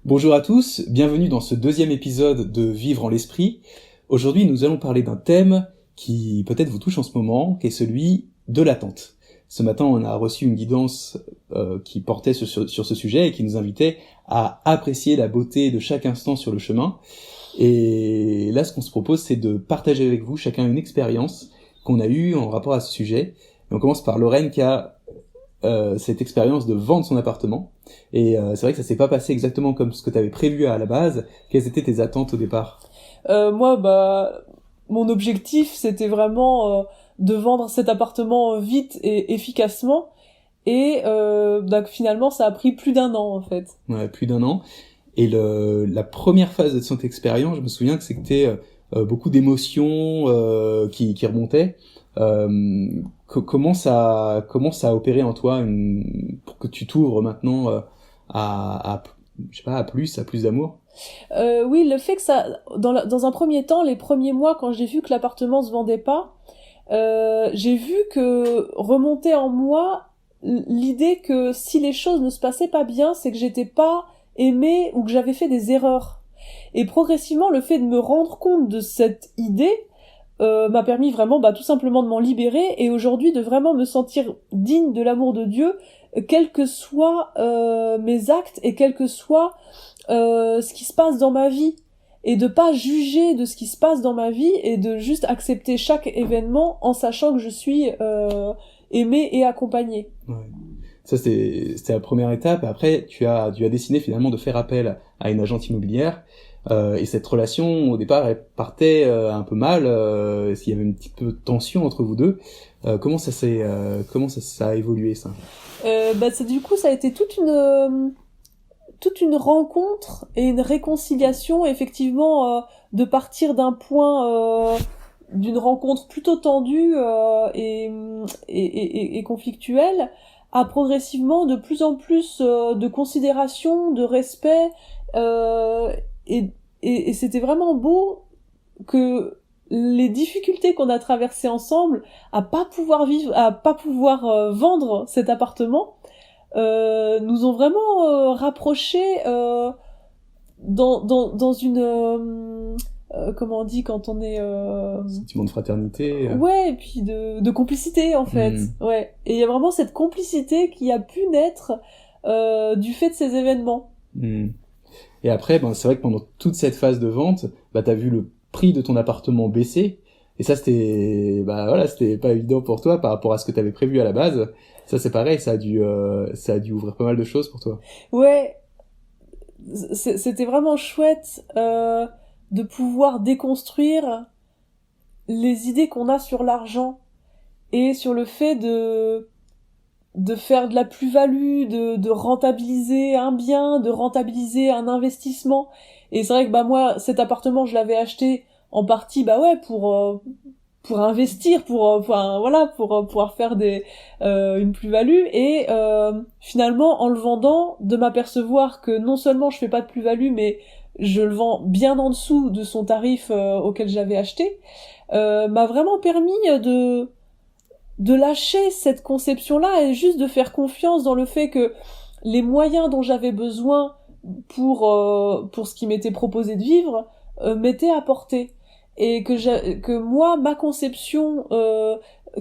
Bonjour à tous, bienvenue dans ce deuxième épisode de Vivre en l'esprit. Aujourd'hui, nous allons parler d'un thème qui peut-être vous touche en ce moment, qui est celui de l'attente. Ce matin, on a reçu une guidance qui portait sur ce sujet et qui nous invitait à apprécier la beauté de chaque instant sur le chemin. Et là, ce qu'on se propose, c'est de partager avec vous chacun une expérience qu'on a eue en rapport à ce sujet. Et on commence par Lorraine qui a cette expérience de vendre son appartement. Et c'est vrai que ça s'est pas passé exactement comme ce que tu avais prévu à la base. Quelles étaient tes attentes au départ ? Moi, mon objectif, c'était vraiment de vendre cet appartement vite et efficacement. Et donc, finalement, ça a pris plus d'1 an, en fait. Ouais, plus d'1 an. Et la première phase de cette expérience, je me souviens que c'était beaucoup d'émotions qui remontaient. Comment ça a opéré en toi pour que tu t'ouvres maintenant je sais pas, à plus d'amour? Oui, le fait que ça, dans un premier temps, les premiers mois, quand j'ai vu que l'appartement se vendait pas, j'ai vu que remonter en moi l'idée que si les choses ne se passaient pas bien, c'est que j'étais pas aimée ou que j'avais fait des erreurs. Et progressivement, le fait de me rendre compte de cette idée m'a permis vraiment tout simplement de m'en libérer et aujourd'hui de vraiment me sentir digne de l'amour de Dieu, quels que soient mes actes et quel que soit ce qui se passe dans ma vie, et de pas juger de ce qui se passe dans ma vie et de juste accepter chaque événement en sachant que je suis aimée et accompagnée. Ouais. Ça, c'était la première étape. Après, tu as décidé finalement de faire appel à une agente immobilière. Et cette relation, au départ, elle partait un peu mal. Il y avait une petite peu de tension entre vous deux. Comment ça a évolué, ça ? Du coup, ça a été toute une rencontre et une réconciliation, effectivement, de partir d'un point d'une rencontre plutôt tendue et conflictuelle, à progressivement de plus en plus de considération, de respect, et c'était vraiment beau que les difficultés qu'on a traversées ensemble à pas pouvoir vendre cet appartement nous ont vraiment rapprochés dans une comment on dit quand on est sentiment de fraternité. Ouais, et puis de complicité en fait. Ouais, et il y a vraiment cette complicité qui a pu naître du fait de ces événements. Et après, c'est vrai que pendant toute cette phase de vente, t'as vu le prix de ton appartement baisser. Et ça, c'était pas évident pour toi par rapport à ce que t'avais prévu à la base. Ça, c'est pareil, ça a dû ouvrir pas mal de choses pour toi. Ouais, c'était vraiment chouette de pouvoir déconstruire les idées qu'on a sur l'argent et sur le fait de faire de la plus-value, de rentabiliser un bien, de rentabiliser un investissement. Et c'est vrai que moi, cet appartement, je l'avais acheté en partie pour investir, pour pouvoir faire une plus-value, et finalement en le vendant, de m'apercevoir que non seulement je fais pas de plus-value, mais je le vends bien en dessous de son tarif auquel j'avais acheté, m'a vraiment permis de lâcher cette conception-là et juste de faire confiance dans le fait que les moyens dont j'avais besoin pour ce qui m'était proposé de vivre m'étaient apportés. Et que moi, ma conception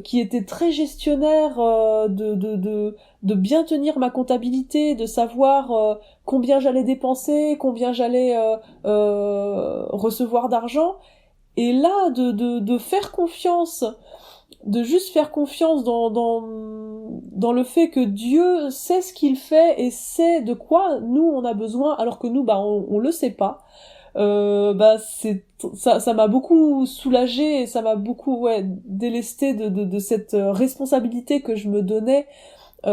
qui était très gestionnaire de bien tenir ma comptabilité, de savoir combien j'allais dépenser, combien j'allais recevoir d'argent, et là de faire confiance, de juste faire confiance dans le fait que Dieu sait ce qu'il fait et sait de quoi nous on a besoin, alors que nous on le sait pas. Ça m'a beaucoup soulagée et ça m'a beaucoup délesté de cette responsabilité que je me donnais de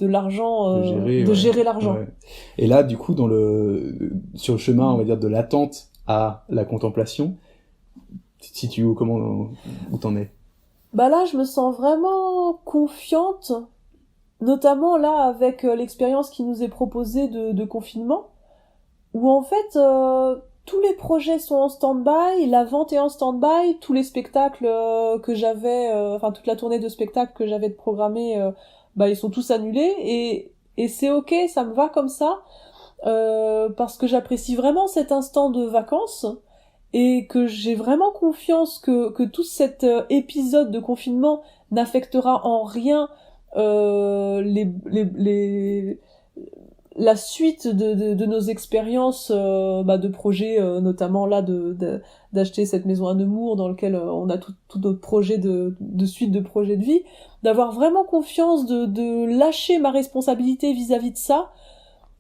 l'argent, de gérer l'argent. Ouais. Et là, du coup, sur le chemin, on va dire, de l'attente à la contemplation, où t'en es? Là, je me sens vraiment confiante, notamment là avec l'expérience qui nous est proposée de confinement, où en fait tous les projets sont en stand-by, la vente est en stand-by, tous les spectacles que j'avais, toute la tournée de spectacles que j'avais programmée, ils sont tous annulés, et et c'est ok, ça me va comme ça, parce que j'apprécie vraiment cet instant de vacances et que j'ai vraiment confiance que tout cet épisode de confinement n'affectera en rien la suite de nos expériences de projets, notamment là d'acheter cette maison à Nemours dans lequel on a tout notre projet de suite de projet de vie, d'avoir vraiment confiance, de lâcher ma responsabilité vis-à-vis de ça,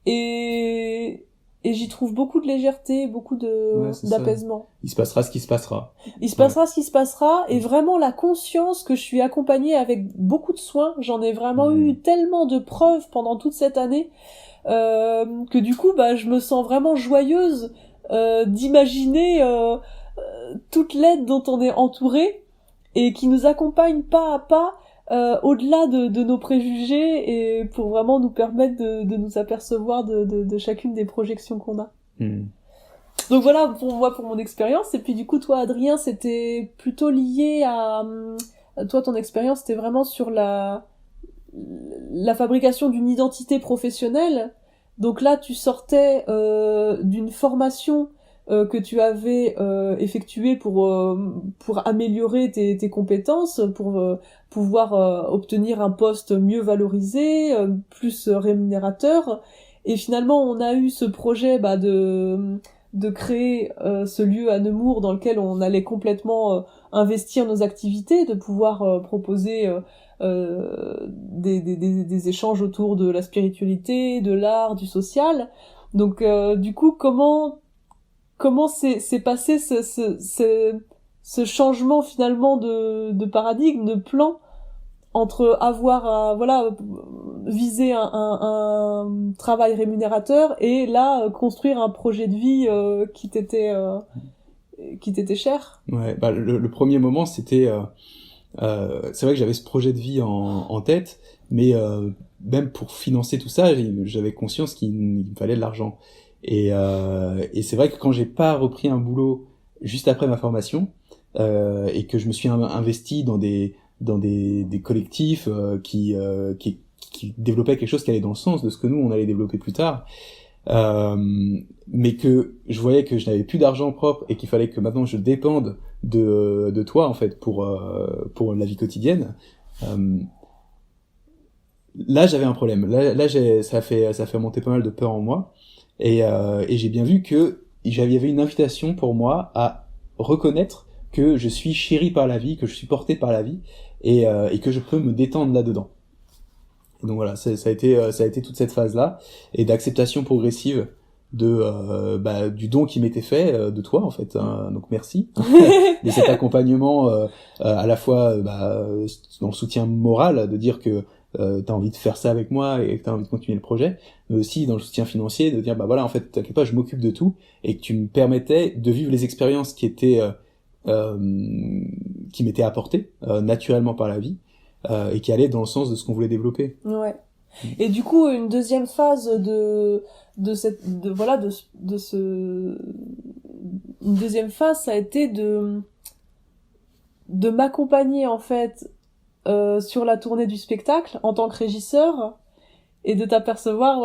et j'y trouve beaucoup de légèreté, beaucoup d'apaisement. Il se passera ce qui se passera. Il se passera ce qui se passera, et vraiment la conscience que je suis accompagnée avec beaucoup de soins. J'en ai vraiment eu tellement de preuves pendant toute cette année, que du coup, je me sens vraiment joyeuse d'imaginer toute l'aide dont on est entouré et qui nous accompagne pas à pas au-delà de nos préjugés, et pour vraiment nous permettre de nous apercevoir de chacune des projections qu'on a. Donc voilà pour moi, pour mon expérience. Et puis du coup, toi Adrien, c'était plutôt lié à toi, ton expérience c'était vraiment sur la fabrication d'une identité professionnelle. Donc là, tu sortais d'une formation que tu avais effectuée pour améliorer tes compétences, pour pouvoir obtenir un poste mieux valorisé, plus rémunérateur. Et finalement, on a eu ce projet de créer ce lieu à Nemours dans lequel on allait complètement investir nos activités, de pouvoir proposer des échanges autour de la spiritualité, de l'art, du social. Donc du coup, comment s'est passé ce changement finalement de paradigme, de plan, entre avoir viser un travail rémunérateur et là construire un projet de vie qui t'était cher? Ouais, le premier moment c'était c'est vrai que j'avais ce projet de vie en tête, mais même pour financer tout ça, j'avais conscience qu'il me fallait de l'argent. Et c'est vrai que quand j'ai pas repris un boulot juste après ma formation, et que je me suis investi dans des collectifs qui développaient quelque chose qui allait dans le sens de ce que nous on allait développer plus tard, mais que je voyais que je n'avais plus d'argent propre et qu'il fallait que maintenant je dépende de toi en fait pour la vie quotidienne. Là j'avais un problème. Là ça fait monter pas mal de peur en moi, et j'ai bien vu que il y avait une invitation pour moi à reconnaître que je suis chéri par la vie, que je suis porté par la vie, et que je peux me détendre là-dedans. Et donc voilà, ça a été toute cette phase-là, et d'acceptation progressive du don qui m'était fait de toi en fait, hein, donc merci de cet accompagnement, à la fois dans le soutien moral, de dire que t'as envie de faire ça avec moi et que t'as envie de continuer le projet, mais aussi dans le soutien financier, de dire en fait t'inquiète pas, je m'occupe de tout, et que tu me permettais de vivre les expériences qui m'étaient apportées naturellement par la vie, et qui allaient dans le sens de ce qu'on voulait développer. Ouais. Et du coup, une deuxième phase une deuxième phase, ça a été de m'accompagner en fait sur la tournée du spectacle en tant que régisseur, et de t'apercevoir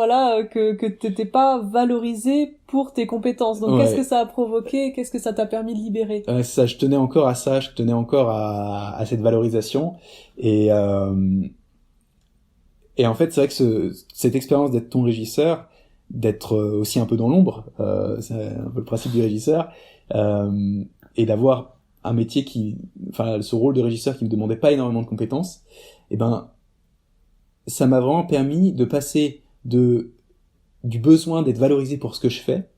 que t'étais pas valorisé pour tes compétences. Donc Qu'est-ce que ça a provoqué, qu'est-ce que ça t'a permis de libérer? C'est ça, je tenais encore à ça, je tenais encore à cette valorisation, et en fait c'est vrai que cette expérience d'être ton régisseur, d'être aussi un peu dans l'ombre, c'est un peu le principe du régisseur, et d'avoir un métier ce rôle de régisseur qui me demandait pas énormément de compétences, ça m'a vraiment permis de passer du besoin d'être valorisé pour ce que je fais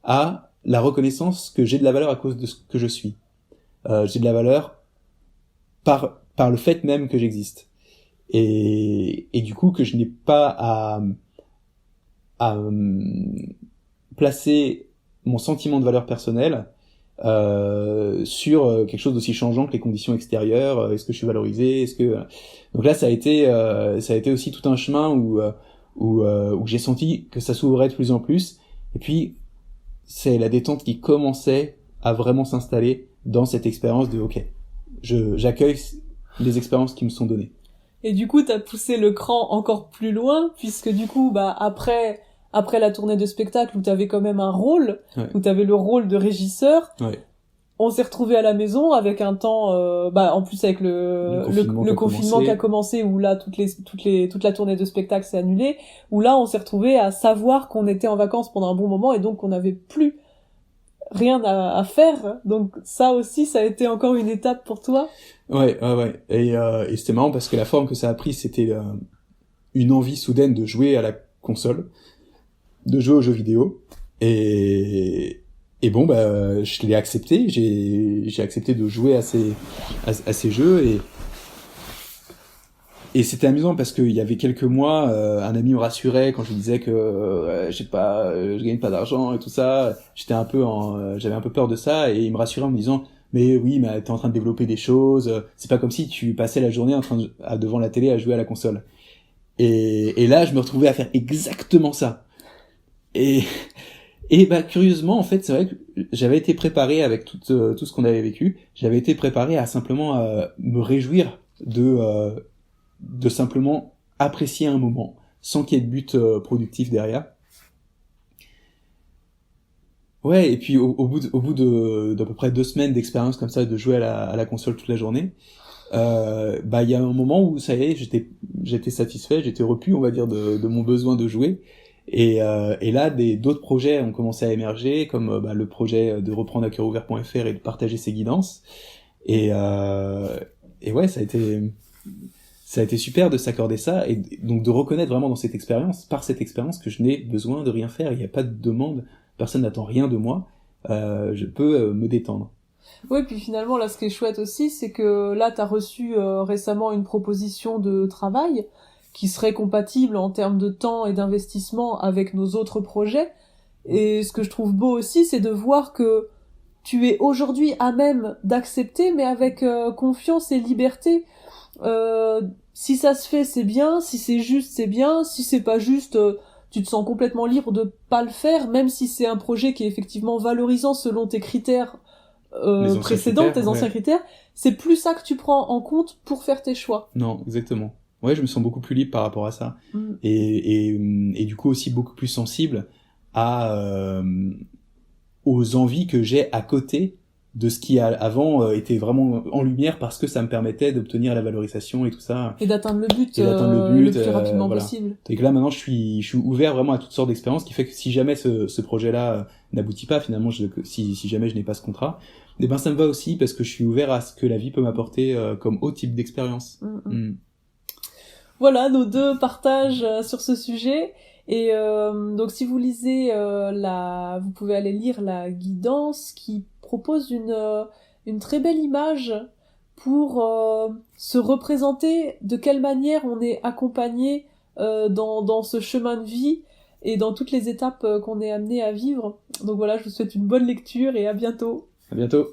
à la reconnaissance que j'ai de la valeur à cause de ce que je suis. J'ai de la valeur par le fait même que j'existe. Et du coup, que je n'ai pas à placer mon sentiment de valeur personnelle sur quelque chose d'aussi changeant que les conditions extérieures. Est-ce que je suis valorisé, donc là ça a été aussi tout un chemin où j'ai senti que ça s'ouvrait de plus en plus, et puis c'est la détente qui commençait à vraiment s'installer dans cette expérience de j'accueille les expériences qui me sont données. Et du coup, t'as poussé le cran encore plus loin, puisque du coup, après la tournée de spectacle où t'avais quand même un rôle, où t'avais le rôle de régisseur, on s'est retrouvés à la maison avec un temps, en plus avec le confinement qui a commencé, où là toute la tournée de spectacle s'est annulée, où là on s'est retrouvés à savoir qu'on était en vacances pendant un bon moment et donc on n'avait plus rien à faire. Donc ça aussi, ça a été encore une étape pour toi. Ouais. Et c'était marrant parce que la forme que ça a pris, c'était une envie soudaine de jouer à la console, de jouer aux jeux vidéo. Et bon, je l'ai accepté. J'ai accepté de jouer à ces jeux et c'était amusant parce qu'il y avait quelques mois, un ami me rassurait quand je lui disais que je gagne pas d'argent et tout ça. J'avais un peu peur de ça et il me rassurait en me disant mais oui, mais t'es en train de développer des choses. C'est pas comme si tu passais la journée devant la télé à jouer à la console. Et là, je me retrouvais à faire exactement ça. Et curieusement, en fait, c'est vrai que j'avais été préparé avec tout ce qu'on avait vécu. J'avais été préparé à simplement me réjouir de simplement apprécier un moment sans qu'il y ait de but productif derrière. Ouais, et puis au bout d'à peu près 2 semaines d'expérience comme ça, de jouer à la console toute la journée, il y a un moment où ça y est, j'étais satisfait, j'étais repu, on va dire, de mon besoin de jouer. Et là, d'autres projets ont commencé à émerger, comme le projet de reprendre à cœurouvert.fr et de partager ses guidances. Et ouais, ça a été super de s'accorder ça, et donc de reconnaître vraiment par cette expérience, que je n'ai besoin de rien faire. Il n'y a pas de demande, personne n'attend rien de moi. Je peux me détendre. Oui, puis finalement, là, ce qui est chouette aussi, c'est que là, t'as reçu récemment une proposition de travail qui serait compatible en termes de temps et d'investissement avec nos autres projets. Et ce que je trouve beau aussi, c'est de voir que tu es aujourd'hui à même d'accepter, mais avec confiance et liberté. Si ça se fait, c'est bien. Si c'est juste, c'est bien. Si c'est pas juste, tu te sens complètement libre de pas le faire, même si c'est un projet qui est effectivement valorisant selon tes critères précédents, tes anciens critères. C'est plus ça que tu prends en compte pour faire tes choix. Non, exactement. Ouais, je me sens beaucoup plus libre par rapport à ça. Et du coup aussi beaucoup plus sensible aux envies que j'ai à côté de ce qui avant était vraiment en lumière, parce que ça me permettait d'obtenir la valorisation et tout ça. Et d'atteindre le but, le plus rapidement possible. Et que là maintenant je suis ouvert vraiment à toutes sortes d'expériences, qui fait que si jamais ce projet-là n'aboutit pas, finalement, si jamais je n'ai pas ce contrat, ça me va aussi, parce que je suis ouvert à ce que la vie peut m'apporter comme autre type d'expérience. Voilà nos 2 partages sur ce sujet. Et donc si vous lisez vous pouvez aller lire la guidance, qui propose une très belle image pour se représenter de quelle manière on est accompagné dans ce chemin de vie et dans toutes les étapes qu'on est amené à vivre. Donc voilà, je vous souhaite une bonne lecture et à bientôt. À bientôt.